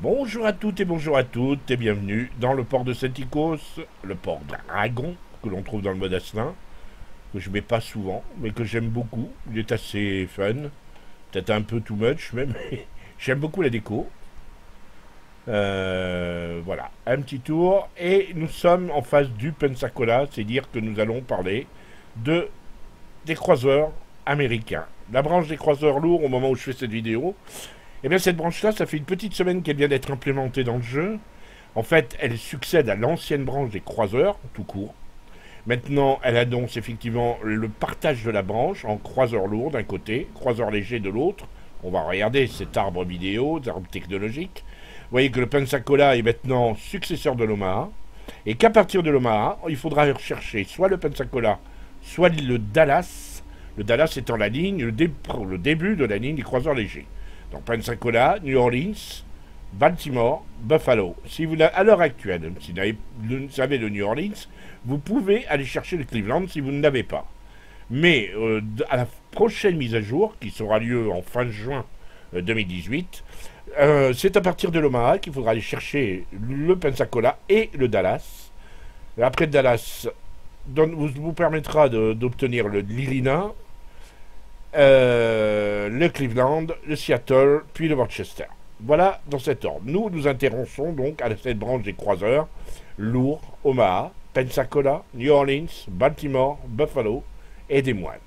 Bonjour à toutes et bienvenue dans le port de Saint-Icos, le port Dragon que l'on trouve dans le mode Asselin, que je mets pas souvent mais que j'aime beaucoup. Il est assez fun, peut-être un peu too much même, mais j'aime beaucoup la déco. Voilà, un petit tour et nous sommes en face du Pensacola, c'est dire que nous allons parler des croiseurs américains. La branche des croiseurs lourds au moment où je fais cette vidéo. Et bien cette branche-là, ça fait une petite semaine qu'elle vient d'être implémentée dans le jeu. En fait, elle succède à l'ancienne branche des croiseurs, tout court. Maintenant, elle annonce effectivement le partage de la branche en croiseurs lourds d'un côté, croiseurs légers de l'autre. On va regarder cet arbre vidéo, cet arbre technologique. Vous voyez que le Pensacola est maintenant successeur de l'Omaha. Et qu'à partir de l'Omaha, il faudra rechercher soit le Pensacola, soit le Dallas. Le Dallas étant la ligne, le début de la ligne des croiseurs légers. Donc Pensacola, New Orleans, Baltimore, Buffalo. Si vous à l'heure actuelle, si vous savez le New Orleans, vous pouvez aller chercher le Cleveland si vous ne l'avez pas. Mais à la prochaine mise à jour, qui aura lieu en fin juin 2018, c'est à partir de l'Omaha qu'il faudra aller chercher le Pensacola et le Dallas. Après le Dallas, vous permettra d'obtenir l'Illinois, le Cleveland, le Seattle, puis le Worcester. Voilà dans cet ordre. Nous intéressons donc à cette branche des croiseurs lourds, Omaha, Pensacola, New Orleans, Baltimore, Buffalo et des moines.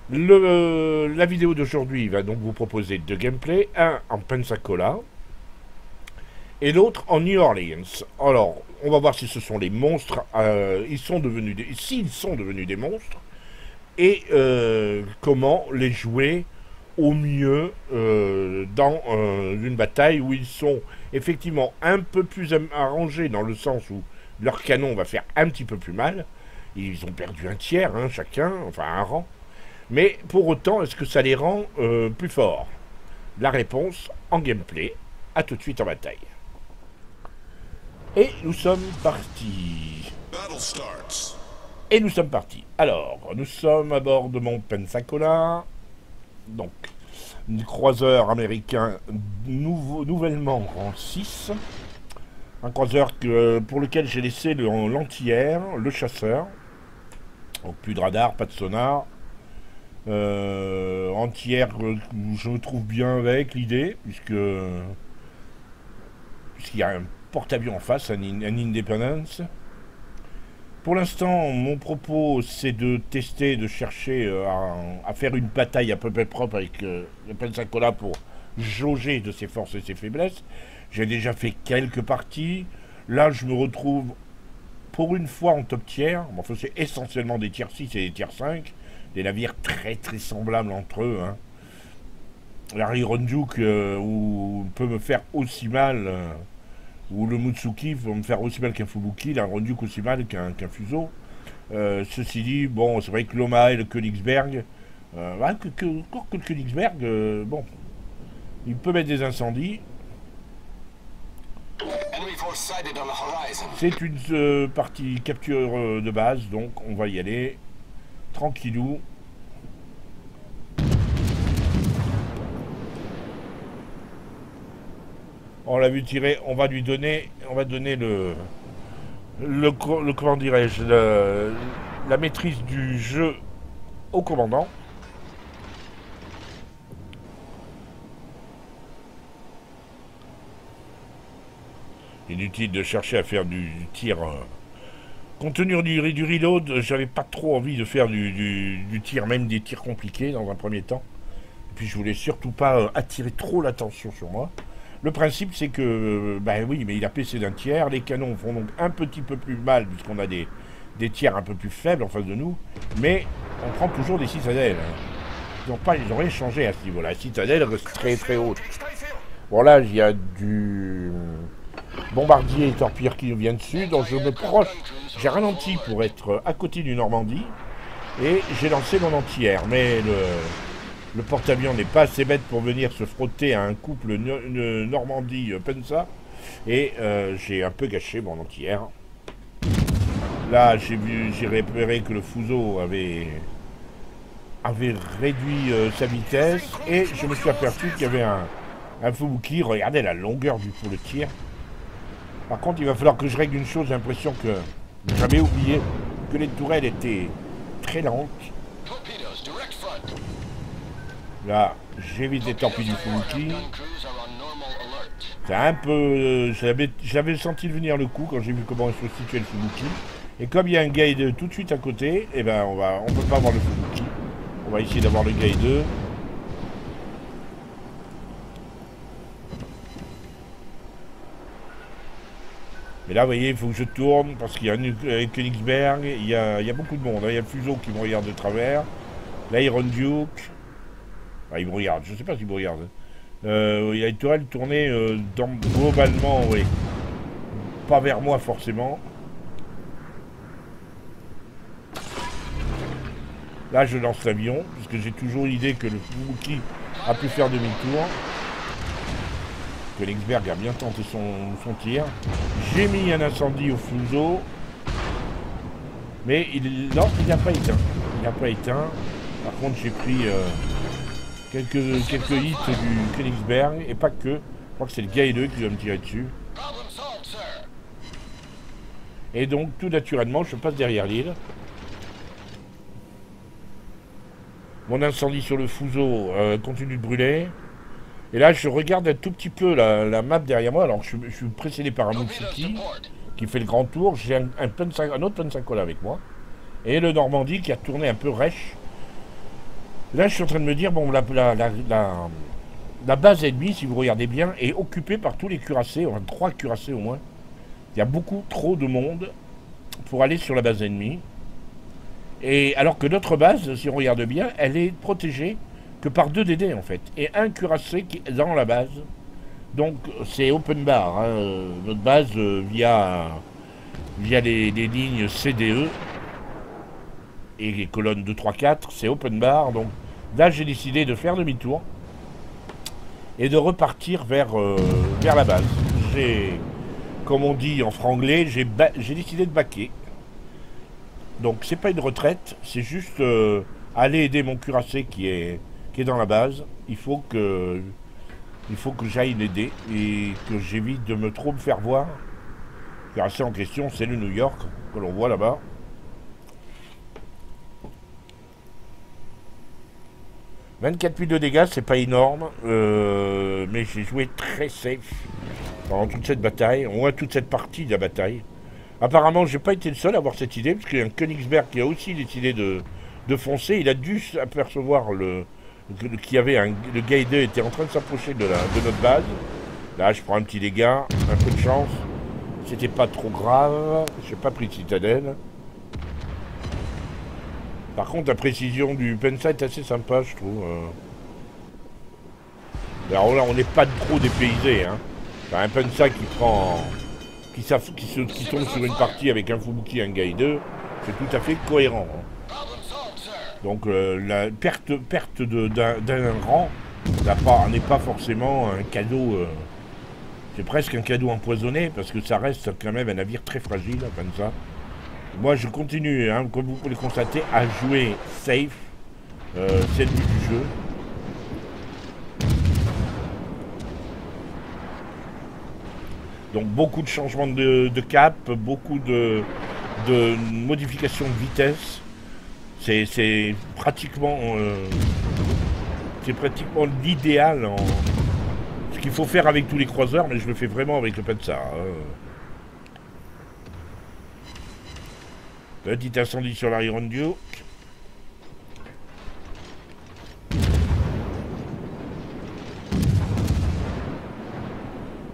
La vidéo d'aujourd'hui va donc vous proposer deux gameplays, un en Pensacola et l'autre en New Orleans. Alors, on va voir si ce sont les monstres, s'ils sont devenus des monstres, et comment les jouer au mieux dans une bataille où ils sont effectivement un peu plus arrangés, dans le sens où leur canon va faire un petit peu plus mal. Ils ont perdu un tiers, hein, chacun, enfin un rang. Mais pour autant, est-ce que ça les rend plus forts? La réponse en gameplay. A tout de suite en bataille. Et nous sommes partis. Et nous sommes partis. Alors, nous sommes à bord de mon Pensacola. Donc, un croiseur américain nouvellement en 6. Un croiseur pour lequel j'ai laissé l'anti-air, le chasseur. Donc, plus de radar, pas de sonar. Anti-air, je me trouve bien avec l'idée, puisqu'il y a un porte-avions en face, un Independence. Pour l'instant, mon propos, c'est de tester, de chercher à faire une bataille à peu près propre avec le Pensacola pour jauger de ses forces et ses faiblesses. J'ai déjà fait quelques parties. Là, je me retrouve pour une fois en top tier. Bon, c'est essentiellement des tiers 6 et des tiers 5. Des navires très très semblables entre eux. Hein. La Ronjuk, où on peut me faire aussi mal... ou le Mutsuki va me faire aussi mal qu'un Fubuki, la Ronjuk aussi mal qu'un Fuso. Ceci dit, bon, c'est vrai que l'Omaha et le Königsberg, que le Königsberg, bon, il peut mettre des incendies. C'est une partie capture de base, donc on va y aller tranquillou. On l'a vu tirer, on va donner comment dirais-je, la maîtrise du jeu au commandant. Inutile de chercher à faire du tir. Compte tenu du reload, j'avais pas trop envie de faire du tir, même des tirs compliqués dans un premier temps. Et puis je voulais surtout pas attirer trop l'attention sur moi. Le principe, c'est que, ben oui, mais il a PC d'un tiers. Les canons font donc un petit peu plus mal, puisqu'on a des tiers un peu plus faibles en face de nous. Mais on prend toujours des citadelles. Ils n'ont rien changé à ce niveau-là. La citadelle reste très très haute. Bon, là, il y a du bombardier et torpilleur qui nous vient dessus. Donc je me proche. J'ai ralenti pour être à côté du Normandie. Et j'ai lancé mon anti-air. Mais le porte-avions n'est pas assez bête pour venir se frotter à un couple Normandie-Pensa. Et j'ai un peu gâché mon anti-air. Là, j'ai repéré que le Fuso avait réduit sa vitesse et je me suis aperçu qu'il y avait un Fubuki. Regardez la longueur pour le tir. Par contre, il va falloir que je règle une chose. J'ai l'impression que j'avais oublié que les tourelles étaient très lentes. Là, j'évite les torpilles du Fubuki. C'est un peu... J'avais senti venir le coup quand j'ai vu comment se situait le Fubuki. Et comme il y a un guide tout de suite à côté, eh ben on peut pas avoir le Fubuki. On va essayer d'avoir le guide. Mais là, vous voyez, il faut que je tourne parce qu'il y a un Königsberg, il y a beaucoup de monde. Il y a le Fuso qui me regarde de travers. L'Iron Duke. Ah, il me regarde, je sais pas s'il me regarde. Il y a une tourelle tournée globalement, oui. Pas vers moi forcément. Là, je lance l'avion, parce que j'ai toujours l'idée que le Fubuki a pu faire demi-tour. Königsberg a bien tenté son tir. J'ai mis un incendie au Fuso. Mais non, il n'a pas éteint. Il n'a pas éteint. Par contre, j'ai pris quelques hits du Königsberg, et pas que. Je crois que c'est le Gaïdeux qui doit me tirer dessus. Et donc, tout naturellement, je passe derrière l'île. Mon incendie sur le Fuso continue de brûler. Et là, je regarde un tout petit peu la map derrière moi. Alors, je suis précédé par un Mutsuki qui fait le grand tour. J'ai un autre Pensacola avec moi. Et le Normandie qui a tourné un peu rêche. Là, je suis en train de me dire, bon, la base ennemie, si vous regardez bien, est occupée par tous les cuirassés. Enfin, 3 cuirassés au moins. Il y a beaucoup trop de monde pour aller sur la base ennemie. Et alors que notre base, si on regarde bien, elle est protégée que par 2 DD en fait. Et un cuirassé qui est dans la base. Donc c'est open bar. Hein. Notre base via les lignes CDE et les colonnes 2, 3, 4, c'est open bar. Donc là j'ai décidé de faire demi-tour et de repartir vers la base. Comme on dit en franglais, j'ai décidé de baquer. Donc c'est pas une retraite, c'est juste aller aider mon cuirassé qui est dans la base. Il faut que j'aille l'aider et que j'évite de me faire voir. Le cuirassé en question, c'est le New York que l'on voit là-bas. « 24 000 de dégâts, c'est pas énorme, mais j'ai joué très safe pendant toute cette bataille, au moins toute cette partie de la bataille. Apparemment, j'ai pas été le seul à avoir cette idée, parce qu'il y a un Königsberg qui a aussi décidé de foncer. Il a dû s'apercevoir le Guide était en train de s'approcher de notre base. Là, je prends un petit dégât, un peu de chance. C'était pas trop grave. J'ai pas pris de citadelle. Par contre, la précision du Pensa est assez sympa, je trouve. Alors là, on n'est pas trop dépaysé. Hein. T'as un Pensa qui prend... qui tombe sur une partie avec un Fubuki et un Guide, c'est tout à fait cohérent. Hein. Donc la perte d'un rang n'est pas forcément un cadeau. C'est presque un cadeau empoisonné parce que ça reste quand même un navire très fragile comme ça. Moi je continue, hein, comme vous pouvez le constater, à jouer safe. C'est le but du jeu. Donc beaucoup de changements de cap, beaucoup de modifications de vitesse. C'est pratiquement l'idéal en ce qu'il faut faire avec tous les croiseurs, mais je le fais vraiment avec le Pensa. Petit incendie sur l'Iron Duke.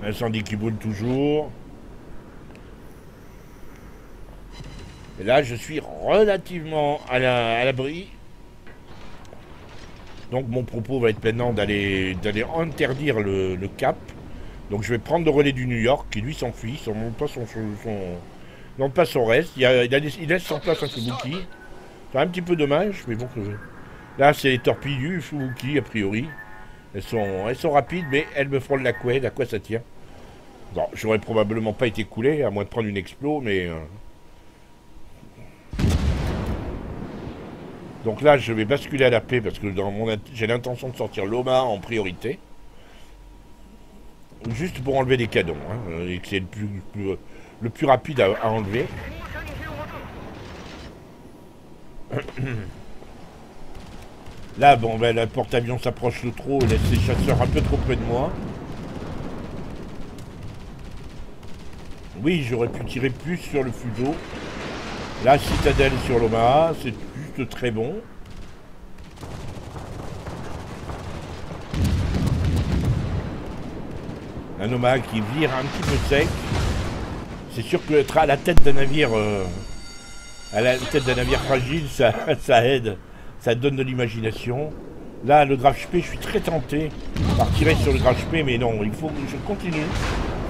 Incendie qui brûle toujours. Et là, je suis relativement à l'abri. Donc mon propos va être maintenant d'aller interdire le cap. Donc je vais prendre le relais du New York qui lui s'enfuit, il ne monte pas son reste. Il laisse en place un Fubuki. C'est un petit peu dommage, mais bon. Là, c'est les torpilles du Fubuki, a priori. Elles sont rapides, mais elles me frôlent la couette. À quoi ça tient? Bon, j'aurais probablement pas été coulé, à moins de prendre une explo, mais... Donc là, je vais basculer à la paix parce que j'ai l'intention de sortir l'Oma en priorité. Juste pour enlever des canons, hein, et que c'est le plus rapide à enlever. Là, bon, ben, le porte-avions s'approche de trop, laisse les chasseurs un peu trop près de moi. Oui, j'aurais pu tirer plus sur le fuseau. La citadelle sur l'Omaha, c'est juste très bon. Un Omaha qui vire un petit peu sec. C'est sûr que être à la tête d'un navire, fragile, ça aide. Ça donne de l'imagination. Là, le Graf Spee, je suis très tenté par tirer sur le Graf Spee, mais non, il faut que je continue.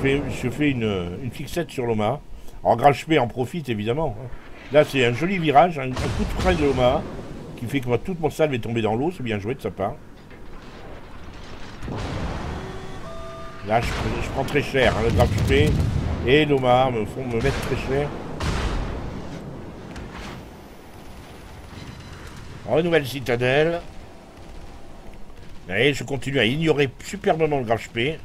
Je fais une fixette sur l'Omaha. Alors, Graf Spee en profite, évidemment. Là, c'est un joli virage, un coup de frein de l'Omaha, qui fait que toute mon salve est tombée dans l'eau. C'est bien joué de sa part. Là, je prends très cher. Hein, le Graf Spee et l'Omaha me font me mettre très cher. Alors, nouvelle citadelle. Et je continue à ignorer superbement le Graf Spee.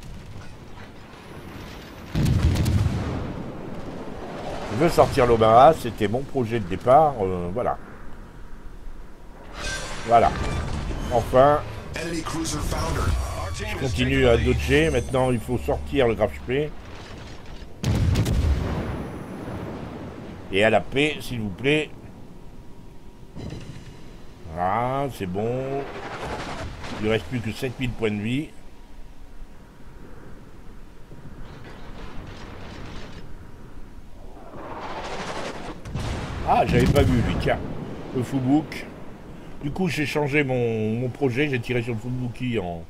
Je veux sortir l'Omaha, c'était mon projet de départ. Voilà. Voilà. Enfin. Je continue à dodger. Maintenant, il faut sortir le Graf Spee. Et à la paix, s'il vous plaît. Voilà, c'est bon. Il ne reste plus que 7000 points de vie. Ah, j'avais pas vu lui, tiens. Le Fubuki. Du coup, j'ai changé mon projet, j'ai tiré sur le Fubuki en...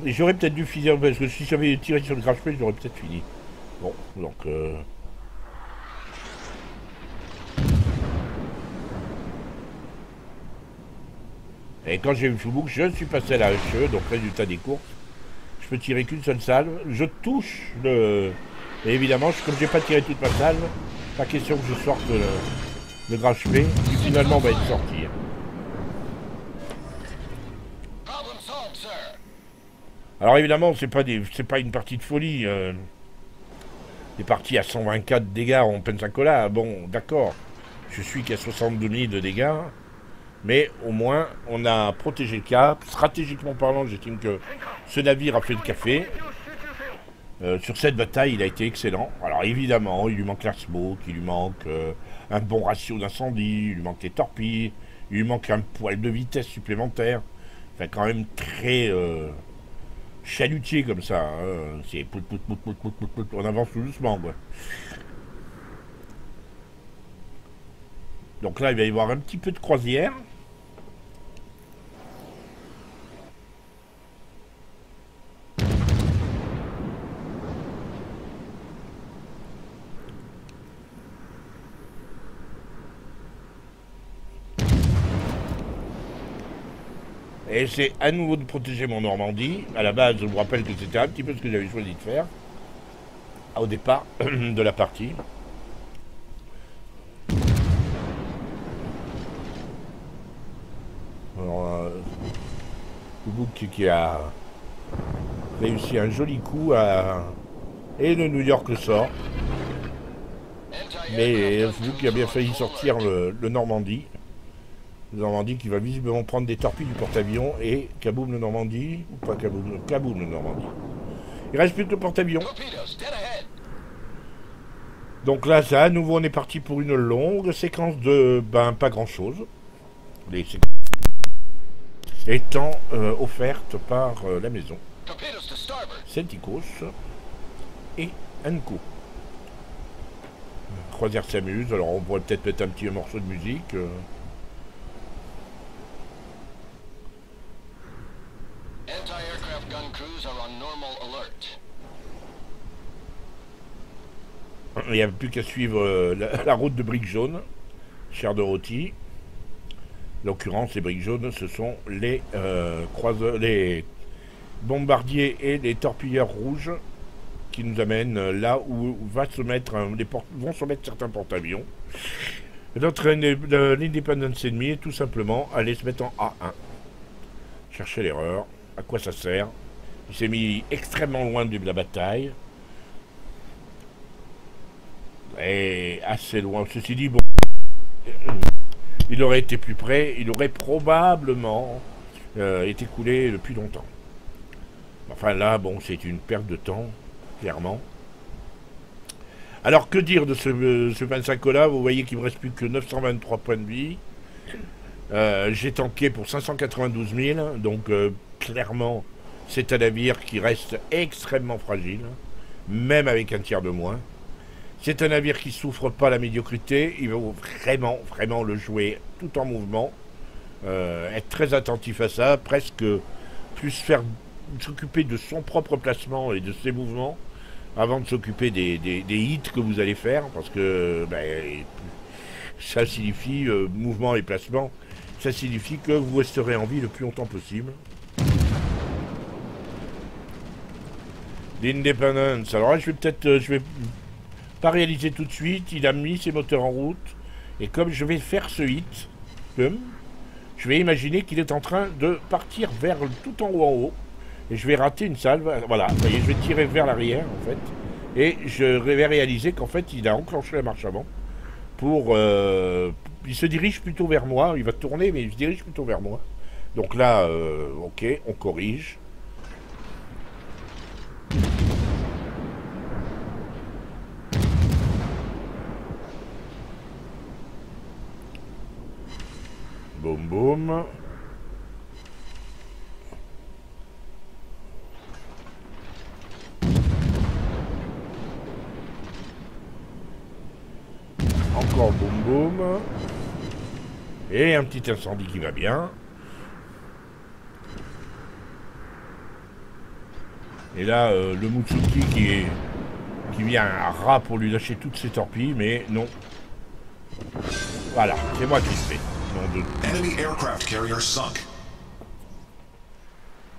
Et j'aurais peut-être dû finir, parce que si j'avais tiré sur le Graf Spee, j'aurais peut-être fini. Bon, donc... Et quand j'ai eu le Fubuki, je suis passé à la HE, donc résultat des courses. Je peux tirer qu'une seule salve. Je touche le... Et évidemment, comme j'ai pas tiré toute ma salve, pas question que je sorte le Graf Spee, qui finalement va être sorti. Alors évidemment, c'est pas une partie de folie. Des parties à 124 dégâts en Pensacola, bon, d'accord. Je suis qu'à 62 000 de dégâts. Mais au moins, on a protégé le cap. Stratégiquement parlant, j'estime que ce navire a fait le café. Sur cette bataille, il a été excellent. Alors évidemment, il lui manque l'air-smoke, il lui manque un bon ratio d'incendie, il lui manque les torpilles, il lui manque un poil de vitesse supplémentaire. Enfin, quand même très chalutier comme ça. Hein. C'est on avance tout doucement, quoi. Donc là, il va y avoir un petit peu de croisière. Et c'est à nouveau de protéger mon Normandie. À la base, je vous rappelle que c'était un petit peu ce que j'avais choisi de faire au départ de la partie. Alors, Fubuki qui a réussi un joli coup et le New York le sort. Mais Fubuki a bien failli sortir le Normandie. Le Normandie qui va visiblement prendre des torpilles du porte-avions et kaboum le Normandie, ou pas kaboum le Normandie. Il reste plus que le porte-avions. Donc là, ça, à nouveau, on est parti pour une longue séquence de, pas grand-chose. Les séquences étant offertes par la maison. Celticos et Enco. Croisière s'amuse, alors on pourrait peut-être mettre un petit morceau de musique. Il n'y a plus qu'à suivre la route de briques jaunes, Cher de Rôti. En l'occurrence, les briques jaunes, ce sont les bombardiers et les torpilleurs rouges qui nous amènent là où vont se mettre certains porte-avions. l'Independence Enemy, tout simplement, allait se mettre en A1. Chercher l'erreur. À quoi ça sert? Il s'est mis extrêmement loin de la bataille. Et assez loin. Ceci dit, bon, il aurait été plus près, il aurait probablement été coulé depuis longtemps. Enfin là, bon, c'est une perte de temps, clairement. Alors que dire de ce Pensacola? Vous voyez qu'il ne me reste plus que 923 points de vie. J'ai tanké pour 592 000, donc clairement, c'est un navire qui reste extrêmement fragile, même avec un tiers de moins. C'est un navire qui souffre pas la médiocrité, il faut vraiment le jouer tout en mouvement, être très attentif à ça, presque plus s'occuper de son propre placement et de ses mouvements, avant de s'occuper des hits que vous allez faire, parce que ça signifie, mouvement et placement, ça signifie que vous resterez en vie le plus longtemps possible. L'Independence, alors là je vais pas réaliser tout de suite, il a mis ses moteurs en route, et comme je vais faire ce hit, je vais imaginer qu'il est en train de partir vers tout en haut, et je vais rater une salve, voilà, vous voyez, je vais tirer vers l'arrière en fait, et je vais réaliser qu'en fait il a enclenché la marche avant, il se dirige plutôt vers moi, il va tourner mais il se dirige plutôt vers moi, donc là, ok, on corrige. Boum boum. Encore boum boum. Et un petit incendie qui va bien. Et là, le Mutsuki qui vient un rat pour lui lâcher toutes ses torpilles, mais non. Voilà, c'est moi qui le fais. Enemy aircraft carrier sunk.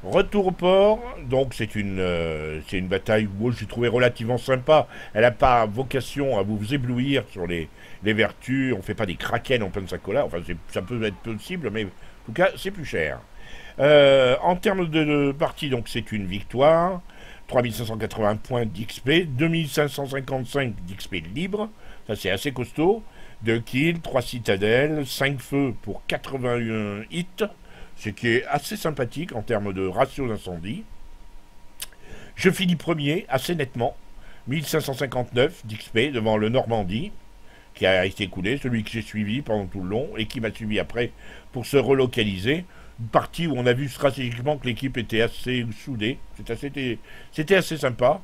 Retour au port, donc c'est une bataille où moi j'ai trouvé relativement sympa. Elle n'a pas vocation à vous éblouir sur les vertus, on fait pas des kraken en Pensacola, enfin ça peut être possible, mais en tout cas c'est plus cher. En termes de partie, donc c'est une victoire, 3580 points d'XP, 2555 d'XP libre, ça c'est assez costaud, 2 kills, 3 citadelles, 5 feux pour 81 hits, ce qui est assez sympathique en termes de ratio d'incendie. Je finis premier assez nettement, 1559 d'XP devant le Normandie, qui a été coulé, celui que j'ai suivi pendant tout le long et qui m'a suivi après pour se relocaliser. Une partie où on a vu stratégiquement que l'équipe était assez soudée, c'était assez sympa.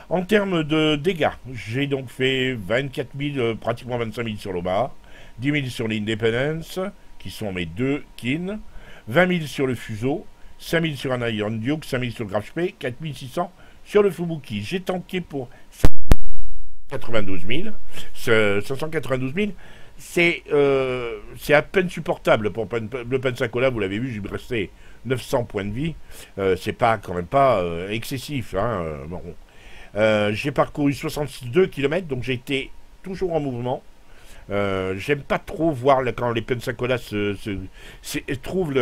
En termes de dégâts, j'ai donc fait 24 000, pratiquement 25 000 sur l'Omaha, 10 000 sur l'Independence, qui sont mes deux kin, 20 000 sur le Fuso, 5 000 sur un Iron Duke, 5 000 sur le Graf Spee, 4 600 sur le Fubuki. J'ai tanké pour 592 000. 592 000, c'est à peine supportable pour le Pensacola, vous l'avez vu, j'ai resté 900 points de vie. C'est pas quand même pas excessif. Hein, bon. J'ai parcouru 62 km, donc j'ai été toujours en mouvement. J'aime pas trop voir quand les Pensacola trouvent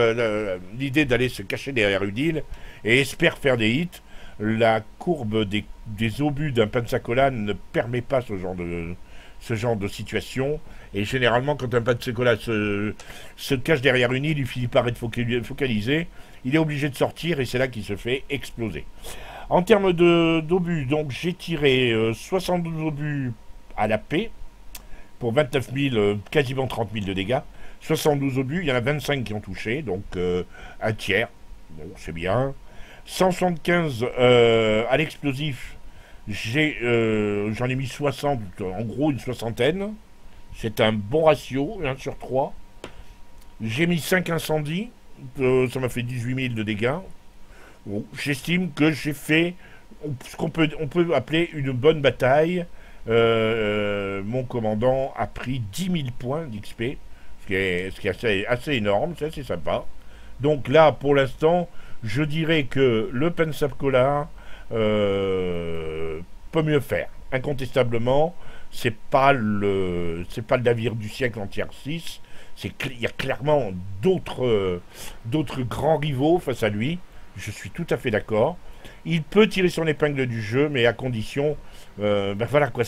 l'idée d'aller se cacher derrière une île et espèrent faire des hits. La courbe des obus d'un Pensacola ne permet pas ce genre de situation. Et généralement, quand un Pensacola se cache derrière une île, il finit par être focalisé. Il est obligé de sortir et c'est là qu'il se fait exploser. En termes d'obus, donc j'ai tiré 72 obus à la paix pour 29 000, quasiment 30 000 de dégâts. 72 obus, il y en a 25 qui ont touché, donc un tiers. Bon, c'est bien. 175 à l'explosif, j'en ai mis 60, en gros une soixantaine. C'est un bon ratio, 1 sur 3. J'ai mis 5 incendies, ça m'a fait 18 000 de dégâts. Bon, j'estime que j'ai fait ce qu'on peut appeler une bonne bataille. Mon commandant a pris 10 000 points d'XP, ce qui est assez énorme, c'est assez sympa. Donc là, pour l'instant, je dirais que le Pensacola peut mieux faire, incontestablement. c'est pas le navire du siècle en tier 6. Il y a clairement d'autres grands rivaux face à lui. Je suis tout à fait d'accord. Il peut tirer son épingle du jeu, mais à condition, ben voilà quoi.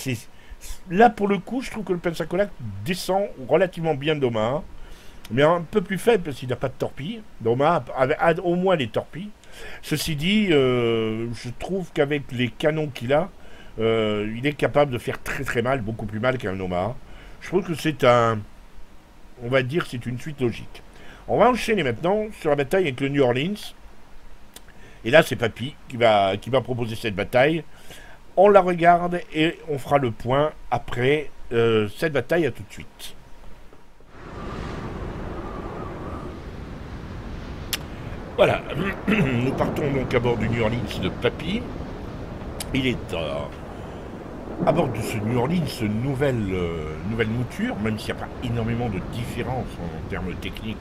Là pour le coup, je trouve que le Pensacola descend relativement bien d'Omaha, mais un peu plus faible parce qu'il n'a pas de torpille. Omaha a au moins les torpilles. Ceci dit, je trouve qu'avec les canons qu'il a, il est capable de faire très très mal, beaucoup plus mal qu'un Omaha. Je trouve que on va dire, c'est une suite logique. On va enchaîner maintenant sur la bataille avec le New Orleans. Et là, c'est Papy qui va proposer cette bataille. On la regarde et on fera le point après cette bataille. À tout de suite. Voilà, nous partons donc à bord du New Orleans de Papy. Il est à bord de ce New Orleans, nouvelle mouture, même s'il n'y a pas énormément de différence en termes techniques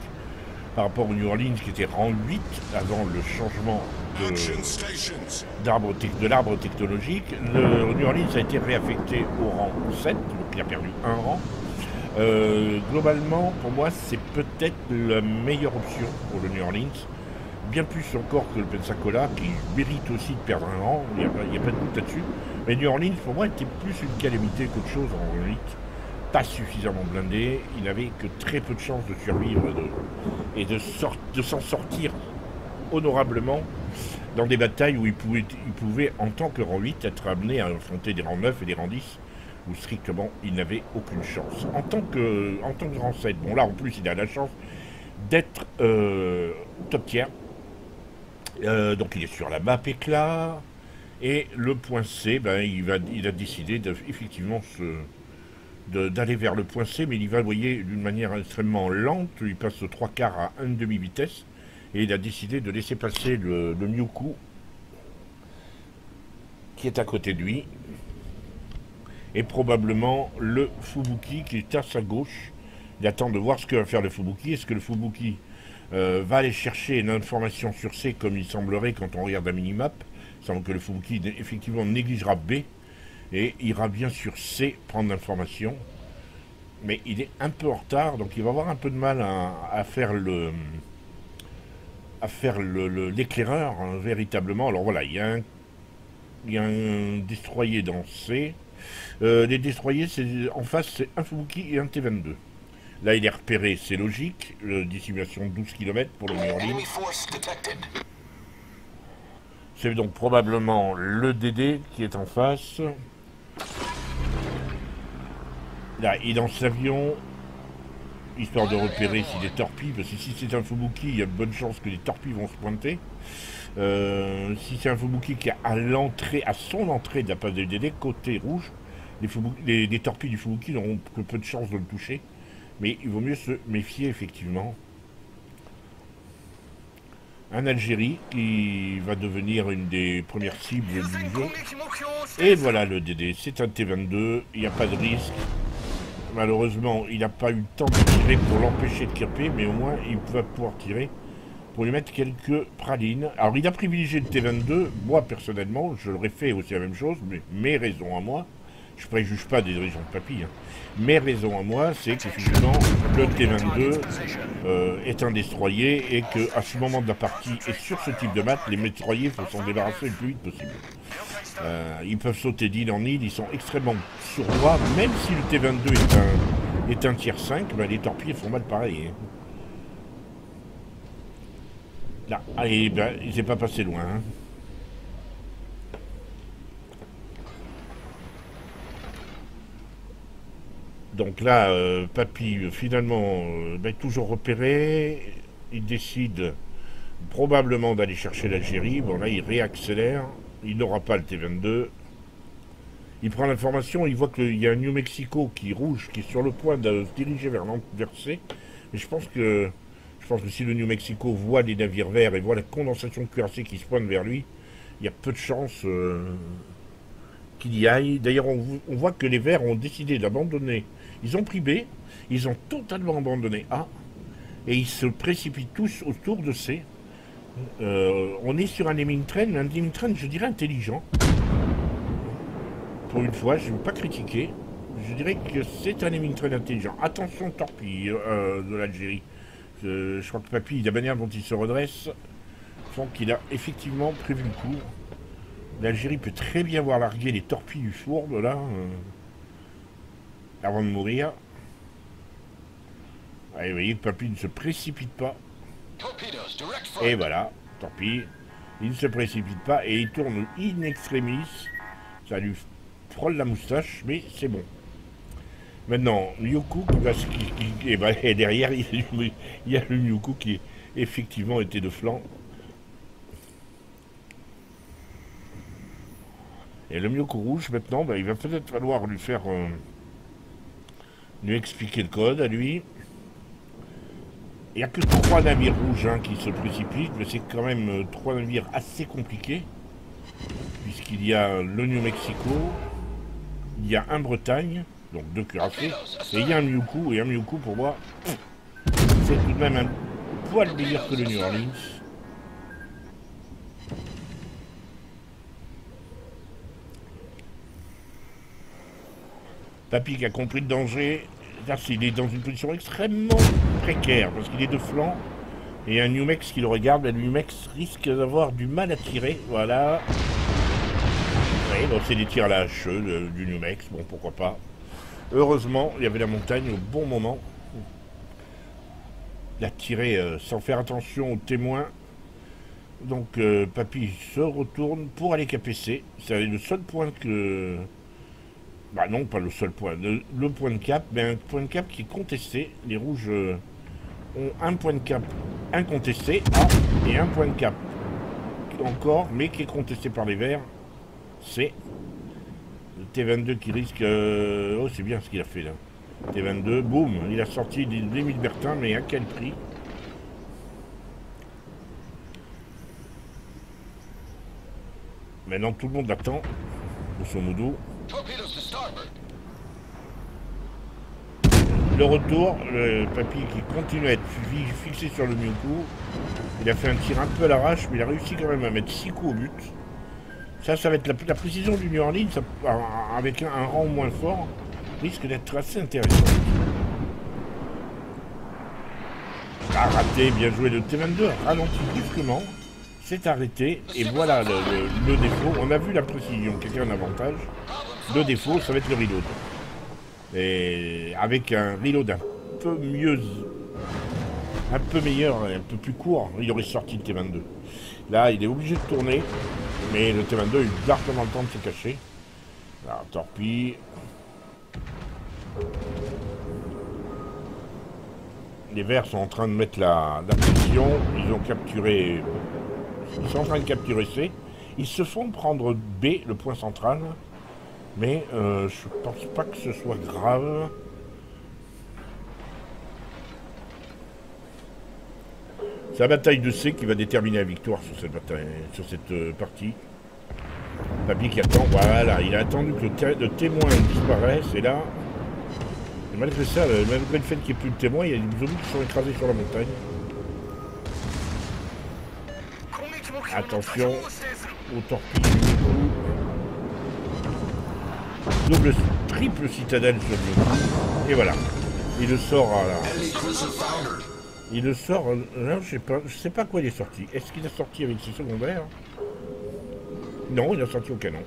par rapport au New Orleans qui était rang 8 avant le changement de l'arbre technologique. Le New Orleans a été réaffecté au rang 7, donc il a perdu un rang. Globalement, pour moi, c'est peut-être la meilleure option pour le New Orleans, bien plus encore que le Pensacola, qui mérite aussi de perdre un rang, il n'y a pas de doute là-dessus. Mais New Orleans, pour moi, était plus une calamité qu'autre chose en rang 8. Pas suffisamment blindé, il n'avait que très peu de chances de survivre et de s'en sortir honorablement dans des batailles où il pouvait, en tant que rang 8, être amené à affronter des rangs 9 et des rangs 10, où strictement il n'avait aucune chance. En tant que rang 7, bon là en plus il a la chance d'être top tier, donc il est sur la map éclat, et le point C, ben, il a décidé effectivement d'aller vers le point C, mais il va, vous voyez, d'une manière extrêmement lente, il passe de 3 quarts à 1,5 vitesse, et il a décidé de laisser passer le Myuku, qui est à côté de lui, et probablement le Fubuki qui est à sa gauche. Il attend de voir ce que va faire le Fubuki. Est-ce que le Fubuki va aller chercher une information sur C, comme il semblerait quand on regarde la minimap. Il semble que le Fubuki, effectivement, négligera B, et ira bien sur C prendre l'information. Mais il est un peu en retard, donc il va avoir un peu de mal à faire l'éclaireur, hein, véritablement. Alors voilà, il y a un destroyer dans C. Les destroyers, en face, c'est un Fubuki et un T-22. Là, il est repéré, c'est logique. Dissimulation 12 km pour le New Orleans. C'est donc probablement le DD qui est en face. Là, il lance l'avion, histoire de repérer s'il est torpille, parce que si c'est un Fubuki, il y a de bonnes chances que les torpilles vont se pointer. Si c'est un Fubuki qui est à son entrée de la passe des DD, côté rouge, les torpilles du Fubuki n'auront que peu de chances de le toucher. Mais il vaut mieux se méfier, effectivement. Un Algérie qui va devenir une des premières cibles du jeu. Et voilà le DD, c'est un T-22, il n'y a pas de risque. Malheureusement, il n'a pas eu le temps de tirer pour l'empêcher de camper, mais au moins il va pouvoir tirer pour lui mettre quelques pralines. Alors il a privilégié le T-22, moi personnellement, je l'aurais fait aussi la même chose, mais mes raisons à moi, je ne préjuge pas des raisons de Papy, hein. Mes raisons à moi, c'est qu'effectivement, le T-22 est un destroyer et qu'à ce moment de la partie, et sur ce type de map, les destroyers faut s'en débarrasser le plus vite possible. Ils peuvent sauter d'île en île, ils sont extrêmement sournois, même si le T-22 est un tier 5, ben les torpilles font mal pareil. Hein. Là, allez, ben, il s'est pas passé loin. Hein. Donc là, Papy, finalement, toujours repéré, il décide probablement d'aller chercher l'Algérie. Bon là, il réaccélère, il n'aura pas le T-22. Il prend l'information, il voit qu'il y a un New Mexico qui est rouge, qui est sur le point de se diriger vers C. Mais je pense que si le New Mexico voit les navires verts et voit la condensation de cuirassés qui se pointe vers lui, il y a peu de chances qu'il y aille. D'ailleurs, on voit que les verts ont décidé d'abandonner. Ils ont pris B, ils ont totalement abandonné A, et ils se précipitent tous autour de C. On est sur un naming train, je dirais intelligent. Pour une fois, je ne vais pas critiquer. Je dirais que c'est un Hemingway intelligent. Attention, torpille de l'Algérie. Je crois que Papy, la manière dont il se redresse, font qu'il a effectivement prévu le coup. L'Algérie peut très bien voir larguer les torpilles du fourbe, là, avant de mourir. Allez, vous voyez que Papy ne se précipite pas. Et voilà, torpille. Il ne se précipite pas et il tourne in extremis. Ça lui frôle la moustache, mais c'est bon. Maintenant, Myuku qui va et derrière, il y a le Myuku qui effectivement était de flanc. Et le Myuku rouge, maintenant, il va peut-être falloir lui faire... lui expliquer le code à lui. Il n'y a que 3 navires rouges qui se précipitent, mais c'est quand même 3 navires assez compliqués. Puisqu'il y a le New Mexico, il y a un Bretagne, donc 2 cuirassés, et il y a un Myuku, et un Myuku pour moi, c'est tout de même un poil meilleur que le New Orleans. Papy qui a compris le danger, là il est dans une position extrêmement précaire, parce qu'il est de flanc, et un New Mex qui le regarde, le New Mex risque d'avoir du mal à tirer, voilà. Oui, bon, c'est des tirs à la hache du New Mex, bon pourquoi pas. Heureusement, il y avait la montagne au bon moment. Il a tiré sans faire attention aux témoins. Donc Papy se retourne pour aller KPC. C'est le seul point que... Bah non, pas le seul point. Le point de cap, mais un point de cap qui est contesté. Les rouges ont un point de cap incontesté, et un point de cap encore, mais qui est contesté par les verts. C'est le T22 qui risque... Oh, c'est bien ce qu'il a fait là. T22, boum, il a sorti des Libertins, mais à quel prix? Maintenant, tout le monde attend, grosso modo. Le retour, le Papy qui continue à être fixé sur le Myuku. Il a fait un tir un peu à l'arrache, mais il a réussi quand même à mettre 6 coups au but. Ça va être la précision du New Orleans, avec un rang moins fort, risque d'être assez intéressant. Ah, raté, bien joué. Le T22 ralentit brusquement, s'est arrêté, et voilà le défaut. On a vu la précision, quelqu'un a un avantage. Le défaut, ça va être le reload. Et avec un reload un peu mieux, un peu meilleur, un peu plus court, il aurait sorti le T22. Là, il est obligé de tourner, mais le T22 a eu largement le temps de se cacher. Alors, torpille. Les verts sont en train de mettre la pression. Ils ont capturé... Ils sont en train de capturer C. Ils se font prendre B, le point central. Mais je pense pas que ce soit grave. C'est la bataille de C qui va déterminer la victoire sur cette bataille, sur cette partie. Papy qui attend, voilà, il a attendu que le témoin disparaisse, et là, et malgré ça, malgré le fait qu'il n'y ait plus de témoin, il y a des zombies qui sont écrasés sur la montagne. Attention aux torpilles du coup. Double, triple citadelle sur le coup. Et voilà. Il le sort à la... Il le sort... Là, je sais pas quoi il est sorti. Est-ce qu'il a sorti avec ses secondaires? Non, il a sorti au canon.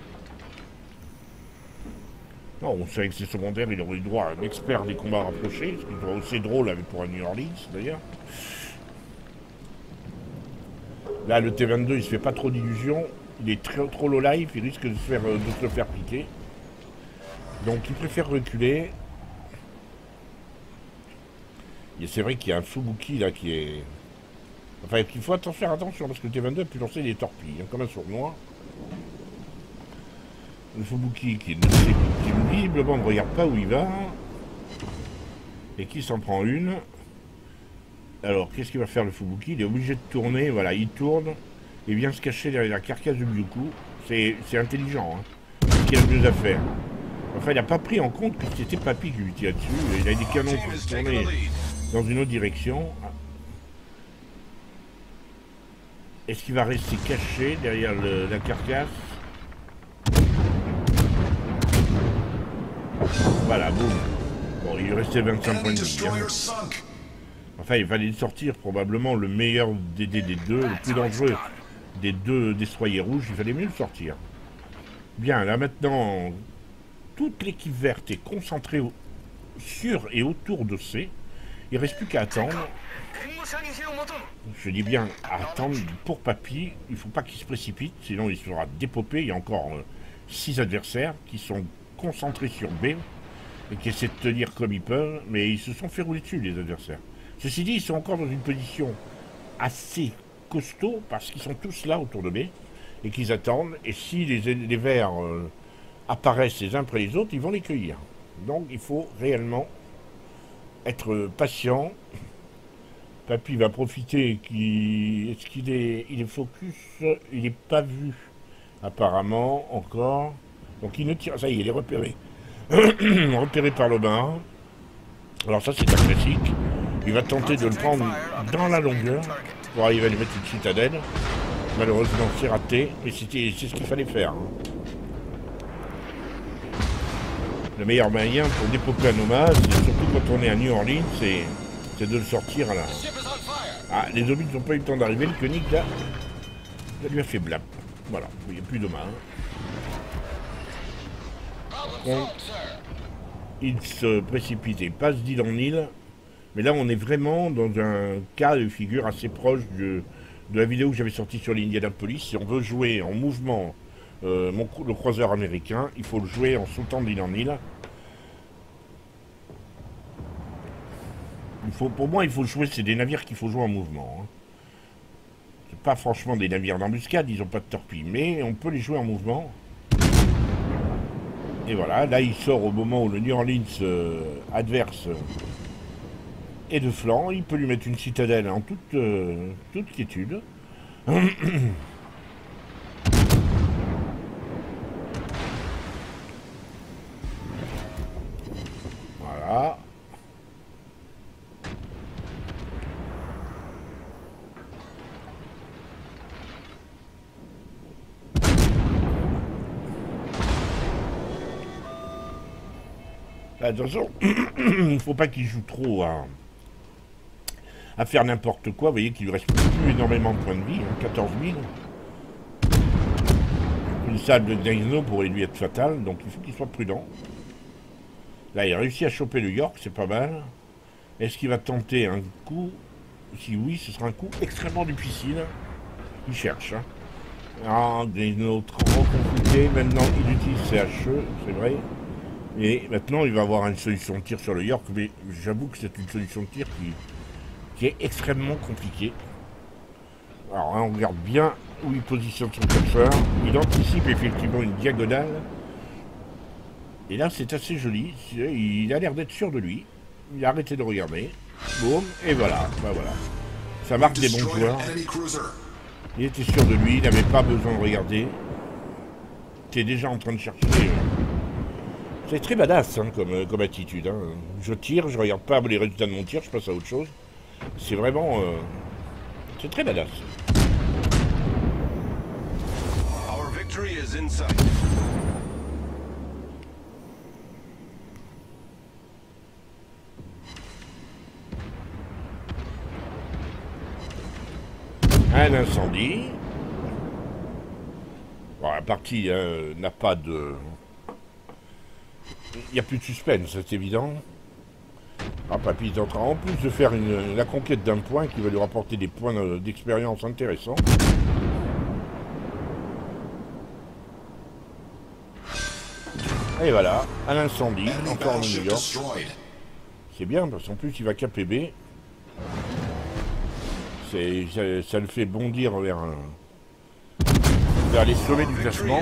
Non, on sait avec ses secondaires, il aurait eu droit à un expert des combats rapprochés, ce qui doit aussi drôle avec pour un New Orleans, d'ailleurs. Là, le T22, il se fait pas trop d'illusions. Il est trop low life, il risque de se faire piquer. Donc, il préfère reculer. Et c'est vrai qu'il y a un Fubuki, là, qui est... Enfin, il faut faire attention, parce que le T22 a pu lancer des torpilles, comme un sournois. Le Fubuki qui visiblement ne regarde pas où il va. Et qui s'en prend une. Alors, qu'est-ce qu'il va faire le Fubuki? Il est obligé de tourner, voilà, il tourne. Et vient se cacher derrière la carcasse de Myuku. C'est intelligent, hein. C'est ce qu'il a le mieux à faire. Enfin, il n'a pas pris en compte que c'était Papy qui lui tirait dessus. Il a des canons pour se tourner dans une autre direction. Est-ce qu'il va rester caché derrière la carcasse? Voilà, boum. Bon, il lui restait 25 points de vie. Hein. Enfin, il fallait sortir probablement le meilleur des deux, le plus dangereux des deux destroyers rouges. Il fallait mieux le sortir. Bien, là maintenant, toute l'équipe verte est concentrée sur et autour de C. Il ne reste plus qu'à attendre. Je dis bien attendre pour Papy. Il ne faut pas qu'il se précipite, sinon il sera dépopé. Il y a encore 6 adversaires qui sont concentrés sur B et qui essaient de tenir comme ils peuvent, mais ils se sont fait rouler dessus, les adversaires. Ceci dit, ils sont encore dans une position assez costaud parce qu'ils sont tous là autour de B et qu'ils attendent. Et si les verts apparaissent les uns après les autres, ils vont les cueillir. Donc il faut réellement être patient. Papy va profiter. Est-ce qu'il est, il est focus? Il n'est pas vu apparemment encore. Donc il ne tire. Ça y est, il est repéré. Repéré par le bas. Alors ça c'est un classique. Il va tenter de le prendre dans la longueur pour arriver à lui mettre une citadelle. Malheureusement c'est raté. Mais c'est ce qu'il fallait faire. Le meilleur moyen pour dépoper un nomade, surtout quand on est à New Orleans, c'est de le sortir à la... Ah, les zombies n'ont pas eu le temps d'arriver, le Koenig là, ça lui a fait blap. Voilà, il n'y a plus de main. Il se précipite et passe d'île en île. Mais là, on est vraiment dans un cas de figure assez proche de la vidéo que j'avais sortie sur l'Indianapolis. Si on veut jouer en mouvement le croiseur américain, il faut le jouer en sautant d'île en île. Pour moi, il faut jouer, c'est des navires qu'il faut jouer en mouvement. Hein. C'est pas franchement des navires d'embuscade, ils n'ont pas de torpilles, mais on peut les jouer en mouvement. Et voilà, là il sort au moment où le New Orleans adverse est de flanc. Il peut lui mettre une citadelle en toute quiétude. Voilà. Attention, il ne faut pas qu'il joue trop à faire n'importe quoi. Vous voyez qu'il lui reste plus énormément de points de vie, hein, 14 000. Une salle de Dino pourrait lui être fatale, donc il faut qu'il soit prudent. Là, il a réussi à choper le York, c'est pas mal. Est-ce qu'il va tenter un coup? Si oui, ce sera un coup extrêmement difficile. Il cherche. Hein. Ah, Dino trop compliqué. Maintenant, il utilise ses HE, c'est vrai. Et maintenant, il va avoir une solution de tir sur le York, mais j'avoue que c'est une solution de tir qui est extrêmement compliquée. Alors, hein, on regarde bien où il positionne son curseur. Il anticipe effectivement une diagonale. Et là, c'est assez joli. Il a l'air d'être sûr de lui. Il a arrêté de regarder. Boum, et voilà. Bah, voilà. Ça marque des bons joueurs. Il était sûr de lui, il n'avait pas besoin de regarder. Il était déjà en train de chercher... C'est très badass hein, comme attitude. Hein. Je tire, je regarde pas les résultats de mon tir, je passe à autre chose. C'est vraiment... c'est très badass. Our victory is in sight. Un incendie. Bon, la partie n'a pas de... Il n'y a plus de suspense, c'est évident. Ah, Papy est en train, en plus de faire la conquête d'un point qui va lui rapporter des points d'expérience intéressants. Et voilà, à l'incendie, encore en New York. C'est bien, parce qu'en plus il va KPB. Ça le fait bondir vers les sommets du classement.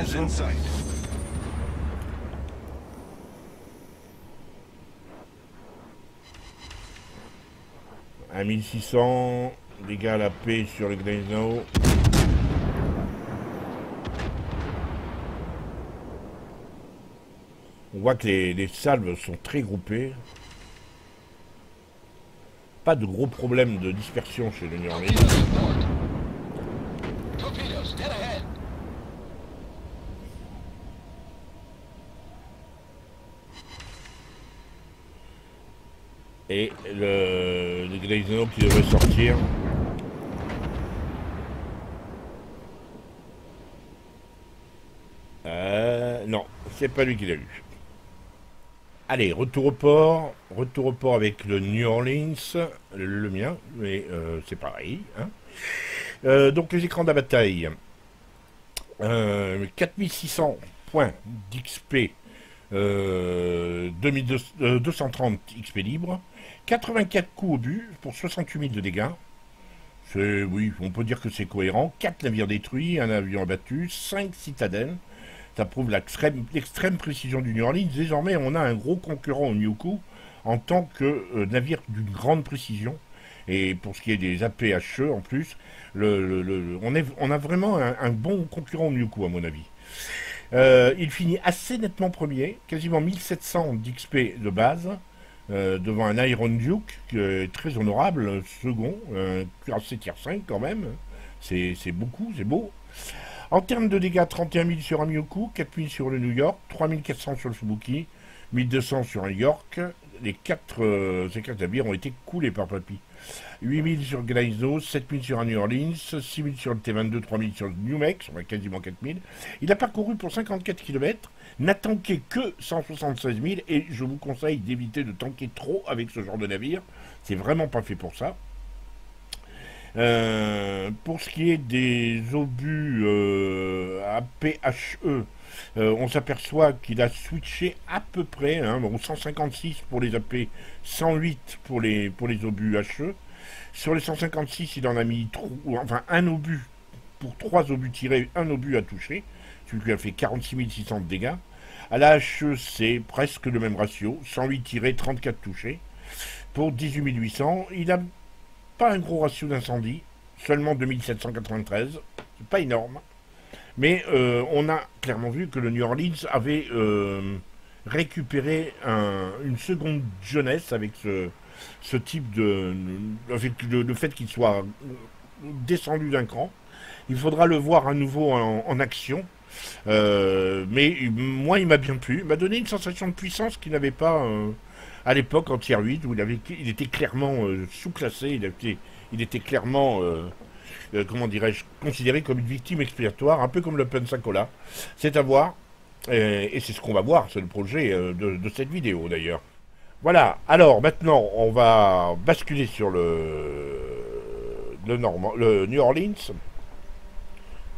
À 1600, dégâts à la paix sur le Gneisenau. On voit que les salves sont très groupées. Pas de gros problèmes de dispersion chez le New Orleans. Et le Glazeno qui devrait sortir. Non, c'est pas lui qui l'a eu. Allez, retour au port avec le New Orleans, le mien, mais c'est pareil. Hein. Donc les écrans de la bataille, 4600 points d'XP, 230 XP libre, 84 coups au but pour 68 000 de dégâts. Oui, on peut dire que c'est cohérent. 4 navires détruits, un avion abattu, 5 citadelles. Ça prouve l'extrême précision du New Orleans. Désormais, on a un gros concurrent au Myoko en tant que navire d'une grande précision. Et pour ce qui est des APHE en plus, on a vraiment un bon concurrent au Myoko à mon avis. Il finit assez nettement premier, quasiment 1700 d'XP de base, devant un Iron Duke qui est très honorable, second, assez tier 5 quand même. C'est beaucoup, c'est beau. En termes de dégâts, 31 000 sur un Myoku, 4 000 sur le New York, 3 400 sur le Fubuki, 1200 sur un York. Ces 4 navires ont été coulés par Papy. 8 000 sur Glazeno, 7 000 sur un New Orleans, 6 000 sur le T-22, 3 000 sur le New Mex, on a quasiment 4 000. Il a parcouru pour 54 km, n'a tanké que 176 000, et je vous conseille d'éviter de tanker trop avec ce genre de navire. C'est vraiment pas fait pour ça. Pour ce qui est des obus APHE, on s'aperçoit qu'il a switché à peu près, hein, bon, 156 pour les AP, 108 pour les obus HE. Sur les 156, il en a mis un obus pour 3 obus tirés, un obus à toucher, celui qui a fait 46 600 de dégâts. À la HE, c'est presque le même ratio, 108 tirés, 34 touchés, pour 18 800. Il a pas un gros ratio d'incendie, seulement 2793, c'est pas énorme. Mais on a clairement vu que le New Orleans avait récupéré une seconde jeunesse avec ce type avec le fait qu'il soit descendu d'un cran. Il faudra le voir à nouveau en action. Mais moi, il m'a bien plu. Il m'a donné une sensation de puissance qu'il n'avait pas à l'époque en tier 8, où il était clairement sous-classé. Il était clairement, comment dirais-je, considéré comme une victime expiatoire, un peu comme le Pensacola. C'est à voir. Et c'est ce qu'on va voir, c'est le projet de cette vidéo d'ailleurs. Voilà, alors maintenant on va basculer sur le New Orleans.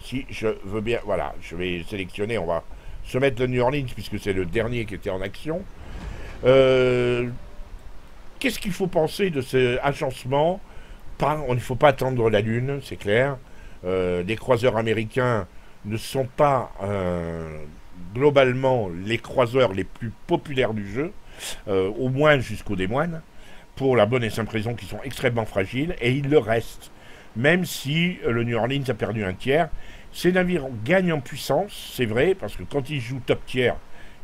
Si je veux bien, voilà, je vais sélectionner, on va se mettre le New Orleans puisque c'est le dernier qui était en action. Qu'est-ce qu'il faut penser de ce agencement? Il ne faut pas attendre la Lune, c'est clair. Les croiseurs américains ne sont pas globalement les croiseurs les plus populaires du jeu, au moins jusqu'au des moines, pour la bonne et simple raison qu'ils sont extrêmement fragiles, et ils le restent. Même si le New Orleans a perdu un tiers, ces navires gagnent en puissance, c'est vrai, parce que quand ils jouent top tiers,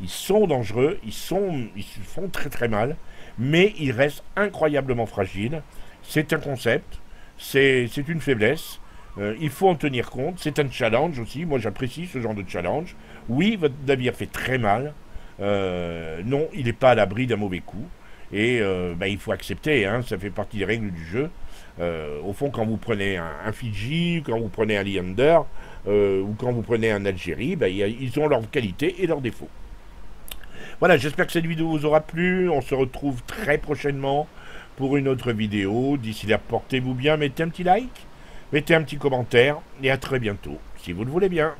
ils sont dangereux, ils se font très très mal, mais ils restent incroyablement fragiles. C'est un concept, c'est une faiblesse, il faut en tenir compte, c'est un challenge aussi, moi j'apprécie ce genre de challenge. Oui, votre navire fait très mal, non, il n'est pas à l'abri d'un mauvais coup, et il faut accepter, hein, ça fait partie des règles du jeu. Au fond, quand vous prenez un Fidji, quand vous prenez un Leander, ou quand vous prenez un Algérie, ils ont leurs qualités et leurs défauts. Voilà, j'espère que cette vidéo vous aura plu. On se retrouve très prochainement pour une autre vidéo. D'ici là, portez-vous bien, mettez un petit like, mettez un petit commentaire, et à très bientôt, si vous le voulez bien.